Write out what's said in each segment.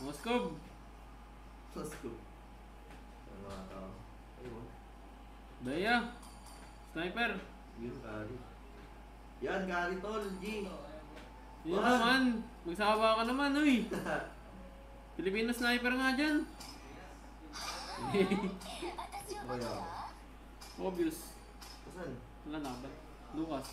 Moskov. Moskov. Ano mga tao? Ayun. Daya. Sniper. Yun, kari. Yan, kari tol, G. Yun naman. Magsawa ka naman, uy. Filipino sniper nga dyan. Kaya. Obvious. Saan? Wala na ba? Lucas.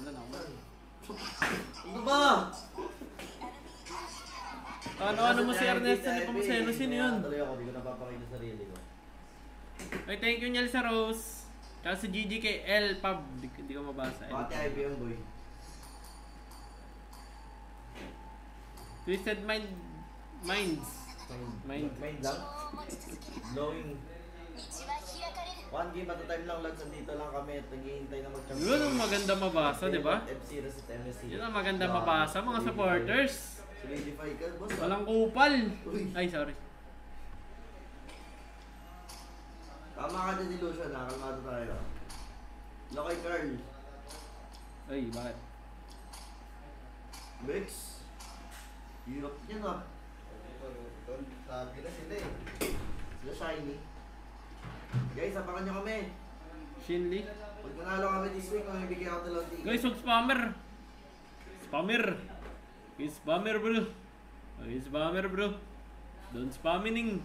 Wala na ba? Ano ba? Ano mo si Ernest? Ano pa mo sa Ernest? Sino yun? Tuloy ako, di ko napapakita sa sarili ko. Ay, thank you Niel sa Rose. Tsaka si Gigi kay L Pub. Di ko mabasa. Bakit yung IBM boy? Twisted Minds. Mind lang? Blowing. One game at a time lang, lads. Nandito lang kami at naghihintay na mag-champion. Yun ang maganda mabasa, di ba? FC Reset MSC. Yun ang maganda mabasa, mga supporters. Solidify ka, boss. Walang kupal. Uy. Ay, sorry. Tama ka din, Illusion, ha? Kalmado tayo. Lokay Carl. Ay, bakit? Bex. Hirap yan, ha? Sabi na sila eh. Sila Shiny. Guys, sabakan nyo kami. Shinli. Pag nanalo kami this week, kami bigyan ako talong ticket. Guys, huwag spammer. Spammer. He's spammer, bro. He's spammer, bro. Don't spamming.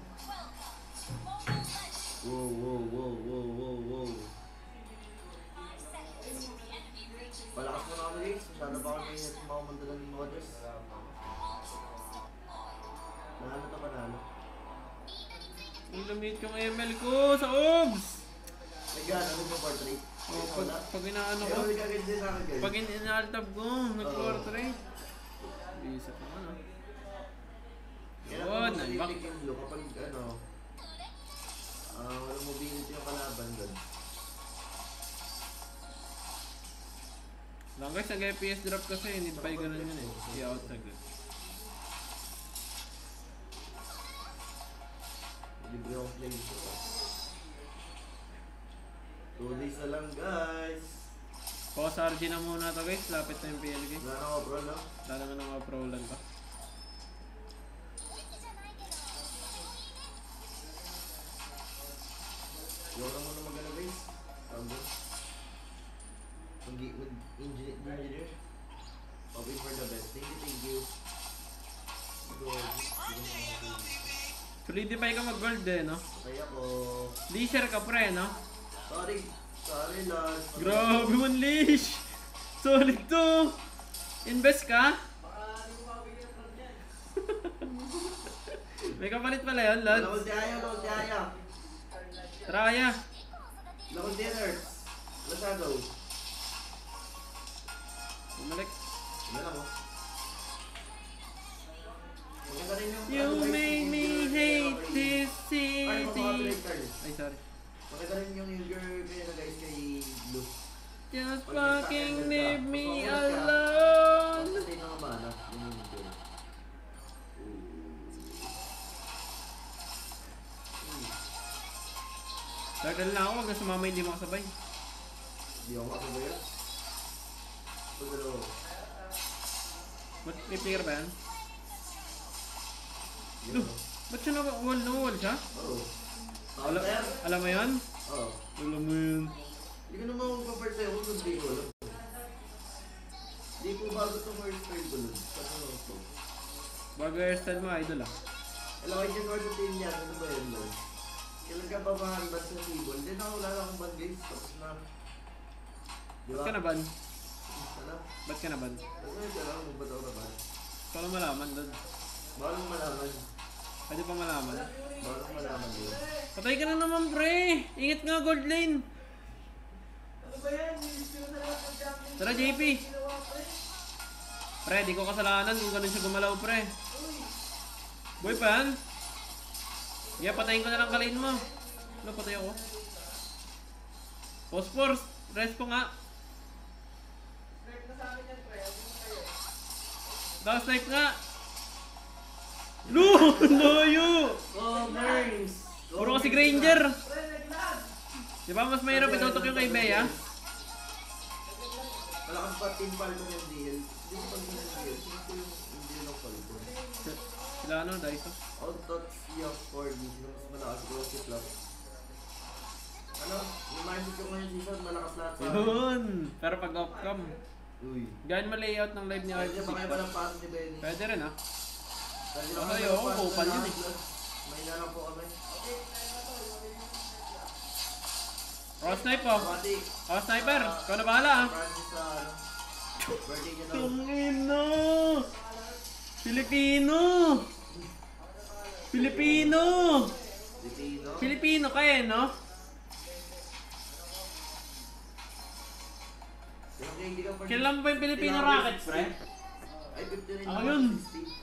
Wow, wow, wow, wow, wow, wow. Palakas mo na kami, guys. Masyado pa kami at mga mandalan ng mga dress. Nanalo to, panalo. Ang lamit yung ML ko sa OBS. Nag-ano, nag-portrait. Oh, pag inaano ko. Ayaw, nagkagad din sa akin, guys. Pag in-altab ko, nag-portrait. Bisa ka man, ah. Kaya Yun, naman nalibak. sa yung blue kapag ano, walang mobility yung kalaban doon. Lang guys, nag-FPS drop kasi, hindi pa yung ganun yun eh. I-out agad. Libre akong play dito. 2 days na lang, guys. Pause RG na muna to guys, lapit na yung PL guys. Wala na ako, bro, no? Lalo nga ng mga pro-lan pa. Yung lang muna mag-ano, guys. Tabo. Mag-engineer. Hoping for the best. Thank you. Solidify ka mag-gold eh, no? Okay ako. Leisure ka pre, no? Sorry, Lord. Grabe man, Leash! Solid to! Invest ka? May kapalit pala yun, Lods. Lakol di aya. Traya! Lakol di Earth. Lasado. Bumalik. Ano lang, oh. Maganda rin yung... You made me hate this Ay, city. Ay, sorry. Maganda rin yung girl kayo na guys kay Blue. Just fucking leave me alone. Tapos tayo na mana. Yung girl. Tagal na ako, wag na sumama hindi makasabay. Hindi ako makasabay yan. Pagdalo. Ba't may player ba yan? Yun, oh. Ba't siya na-wall siya? Oo. Alam mo yun? Oo. Alam mo yun. Hindi ko naman magpapart sa'yo kung hindi ko alam. Hindi ko bago itong first time ko nun. Ano ito? Bago hairstyle mo, idol ah. Alam ko yung sa team niya. Ano ba yun, Lord? Kailan ka ba mahanban sa table? Hindi na wala akong ban guys. Tapos na. Di ba? Ba't ka na ban? Ano? Ba't ka na ban? Ano yun ka lang? Ba't ako na ban? Paano malaman doon? Bawal mo malaman. Pwede pa malaman. Bawal mo malaman yun. Patay ka na naman pre! Ingat nga gold lane! Tara JP! Pre, di ko kasalanan kung ganun siya gumalaw pre. Boy pa yan? Yeah, patayin ko na lang kalin mo. Ano, patay ako. Phosphor, rest ko nga. Daw snipe nga. Layo! Oh, Burns! Puro kasi Granger. Di ba mas mahirap itutok yung kay Bea? Malakas pa team Falcon yung DL. Hindi ko pag yung DL. Hindi ko yung DL ng Falcon. Sila Sila ano, Daiso. All thoughts yung 4D. Sino mas malakas ko si Flop? Ano? Yung mindset ko ngayon season, malakas lahat sa akin. Yun! Pero pag off-cam, Uy. gawin mo layout ng live ni Kaya Archie. ba kayo ba ng pass ni Benny? Pwede rin ah. Dahil Okay, kami oo, ng pass kupal na yun lahat, lads. May na lang po kami. Oh, snipe oh. Mati. Oh, sniper. Ikaw na bahala ah. Francis sa ano. Birthday niya daw. Tungino! Pilipino! Pilipino! Filipino. Pilipino ka eh, no? Kailan ba yung Filipino Rockets, pre? Ay, 59 Ako yun. 60.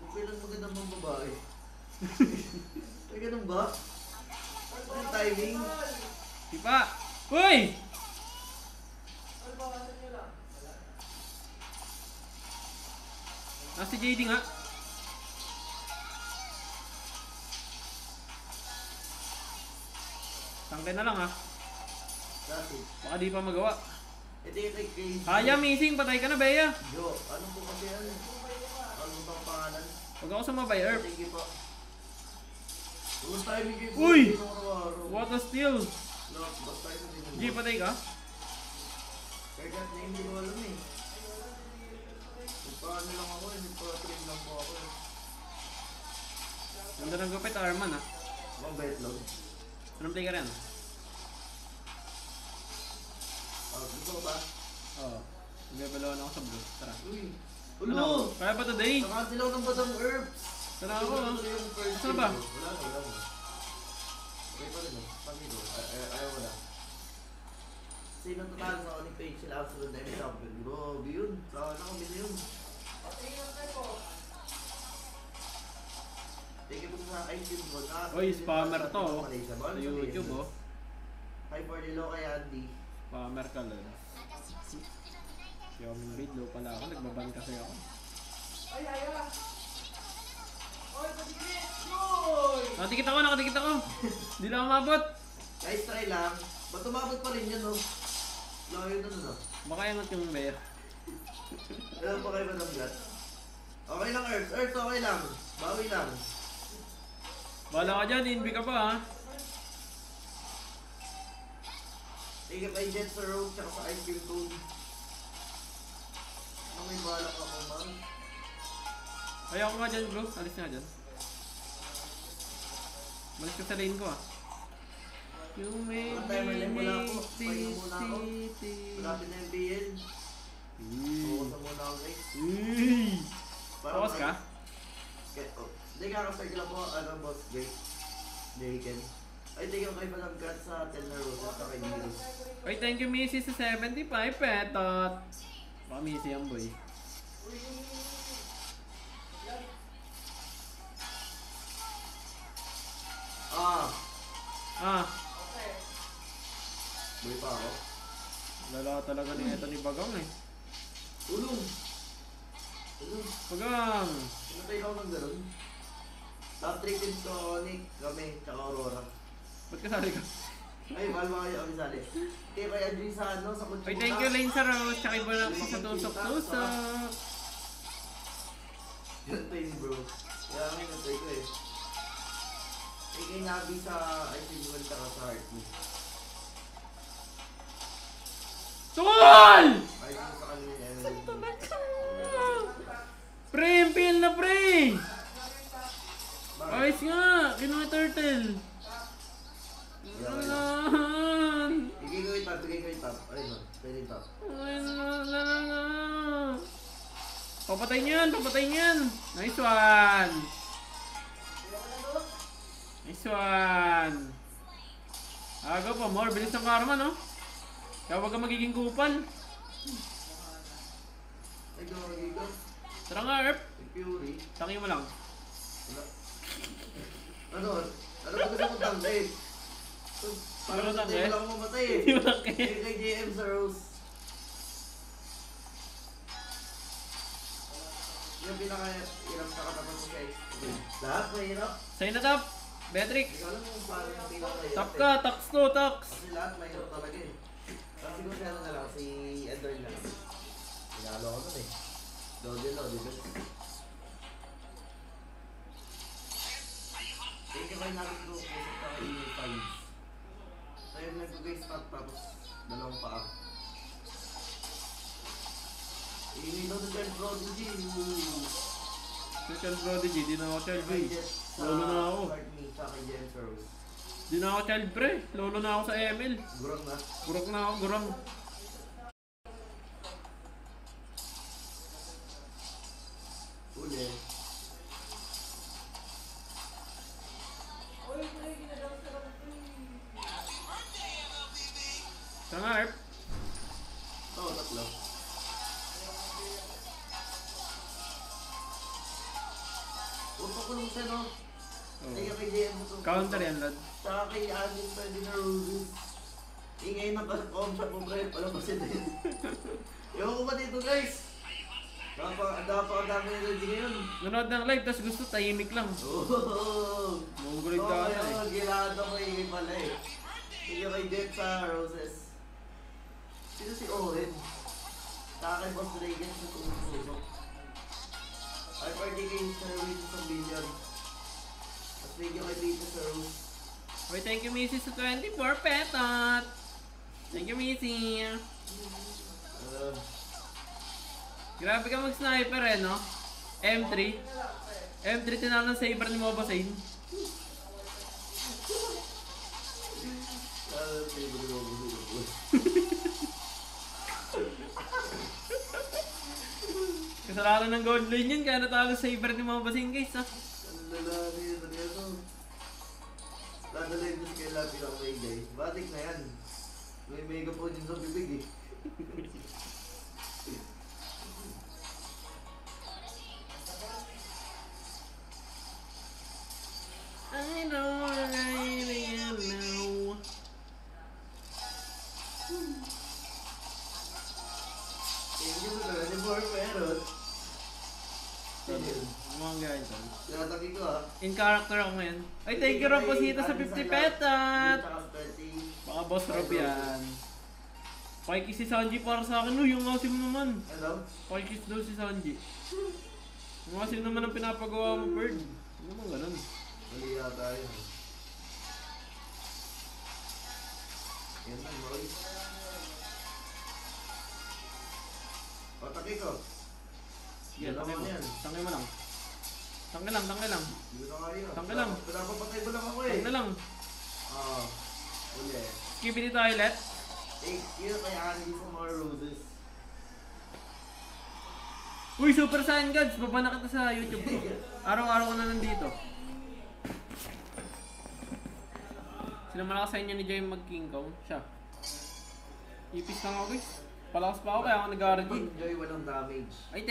Kailan magandang mga babae? Ay, ganun ba? Ano yung timing? Di pa. Uy! Nasa si JD nga. Tangkay na lang ha. Dati. Baka di pa magawa. Ito yung kay Kaya, missing. Patay ka na, Bea. Jo, ano po kasi yan? Ano bang pangalan? Huwag ako sumabay, Erp. Thank you po. Basta tayo bigay po. Uy! Hindi mo araw-araw. What a steal. No, basta tayo sa G, patay ka? Kaya kahit na hindi ko alam eh. Nagpaano lang ako eh. Nagpa-train lang po ako eh. Ganda ng gupit, Arman ha. Mga betlog. Anong play ka rin? Gusto ko ba? Oo. Nagbebalawan ako sa blue. Tara. Uy! Ano? Ulo! Kaya ba today? Nakancel ako ng batang herbs! Tara ako ha. Yung first Saan ba? game ko. Wala mo. Okay pa rin oh. Pamigo. Ayaw ko na. Sino tatalo sa Onyx page sila ang sunod na yung champion? Grabe yun. Saan ako bila yun? Thank you po sa iTunes mo. Oy, spammer to oh. Sa YouTube oh. Hi for the low kay Andy. Spammer ka lang. Yung video pala ako. Nagbaban kasi ako. Nakadikit ako, nakadikit ako. Hindi lang umabot. Guys, try lang. Ba't umabot pa rin yan no? Layo na no? Baka yangot yung bear. Alam pa kayo ba ng blood? Okay lang Earth. Earth okay lang. Bawi lang. Bala ka dyan, inbi ka pa ha. Thank you kay Jet sa road tsaka sa ice cream cone. Ano may balak ako man? Ayaw ko nga dyan bro, alis nga dyan. Malis ka sa lane ko ah. You may Mga timer lang mula ako. Pahinga muna ako. Malapit na yung BL. Focus na muna ako guys. Focus ka? Hindi kakastart lang po, ano boss, Jake. Jaken. Ay, thank you kay Palangkat sa 10 na roses sa kay Heroes. Oy, thank you Missy sa 75 petot. Baka Missy yan boy. Ah, Boy pa ako. lala talaga ni ito ni Bagang eh. Tulong! Tulong! Bagang! Pinatay ako ng gano'n. Top 3 teams ko, Onyx, kami, tsaka Aurora. Ba't kasali ka? Ay, mahal mga kayo kami sali. Kaya kay Adri sa ano, sa Conchita. Oy, thank you Lane sa Rose, tsaka iba na sa tusok-tusok. Gantay ni bro. Kaya kami nantay ko eh. Kay Nabi sa ICG1 tsaka sa Heartbeat. Tungol! Ay, sa kanila ni Emily. Pre, impale na pre! Bakit? Ayos nga, kinuha turtle. Ayan. Bigay ko yung top, bigay ko yung top. Ayun o, pwede yung top. Papatay niyan, papatay niyan. Nice one. Nice one. Aga pa, more. Bilis ng karma, no? Kaya wag ka magiging kupal. Ay, gawagay ko. Tara nga, Erp. Yung Fury. Tangin mo lang. Wala. Ano? Ano ba gusto mong tangkay? Parang Ano tangkay? hindi mo lang mamatay eh. Hindi mo tangkay. Kay JM sa Rose. Yung pinaka-hirap na katapan mo guys. Lahat mahirap. Sa'yo na top. Beatrix. Hindi ko alam kung paano yung pinaka-hirap Top eh. ka, tax to, tax. Kasi lahat mahirap talaga eh. ko si ano na lang, si Ender na lang. Pinalo ko nun eh. Dodelo, di ba? Thank you kayo namin ko kasi pa kayo yung times. Tayo nag-base stop tapos dalawang paa. Inilaw na Child Prodigy. Si Child Prodigy, di na ako child Kay eh. Jet sa Lolo na ako. Courtney, tsaka kay Jennifer Rose. Di na ako child pre. Lolo na ako sa ML. Gurang na. Gurok na ako, gurang. Uli. Sa nga, Erp. Oo, tatlo. Upo ko nung siya, no? Kaya kay JM sa Counter yan, lad. Tsaka kay Agin pwede na Roses. Ingay ng com sa pre, wala pa siya din. Ewan ko ba dito guys? Napakadami na rin ngayon. Nanood ng live, tas gusto tahimik lang. Oo. Mongoloid ka ata eh. Oo, gilado ko ingay pala eh. Sige kay Jet sa Roses. Sino si Owen? Tsaka kay Boss Reagan sa tumutusok. Ay, party kay Sir Win sa billion. Tapos medyo kay Vito sa Rose. Wait, thank you, Missy, sa 24 petot. Thank you, Missy. Grabe ka mag-sniper eh, no? M3. M3 tinalo ng saber ni Mobasain. Kasalanan ng gold lane yun, kaya natalo sa saber ni Mobasain, guys, ha? Ang lalaki yun, ano yan, no? Dadalhin ko sa kailan bilang may guys. Batik na yan. May megaphone yun sa bibig eh. I don't really know. Thank you sa 24 meron. Mga ganito. Tinataki ko ah. In character ako ngayon. Ay, thank you Ramposito sa 50 petot. Tsaka sa 30. Baka boss Rob yan. Pakikis si Sanji para sa akin. Uy, yung asim naman. Ano? Pakikis daw si Sanji. Yung asim naman ang pinapagawa mo, Bird. Ano naman ganun? Mali yata yun. Yan lang, Maurice. Pataki ko. Yan, tangay mo. Yan. Tangay mo lang. Tangay lang, tangay lang. Hindi ko na kaya. Tangka lang. Pinapapatay ko lang ako eh. Tangay na lang. Ah. Uli. Skibidi toilet. Thank you kay Andy sa mga roses. Uy, Super Saiyan Gods! Baba na kita sa YouTube ko. Araw-araw ko na nandito. Sino malakas sa inyo ni Joy mag-King Kong? Siya. Ipis lang ako guys. Palakas pa ako kaya ako nag-RG. Enjoy, walang damage. Ay,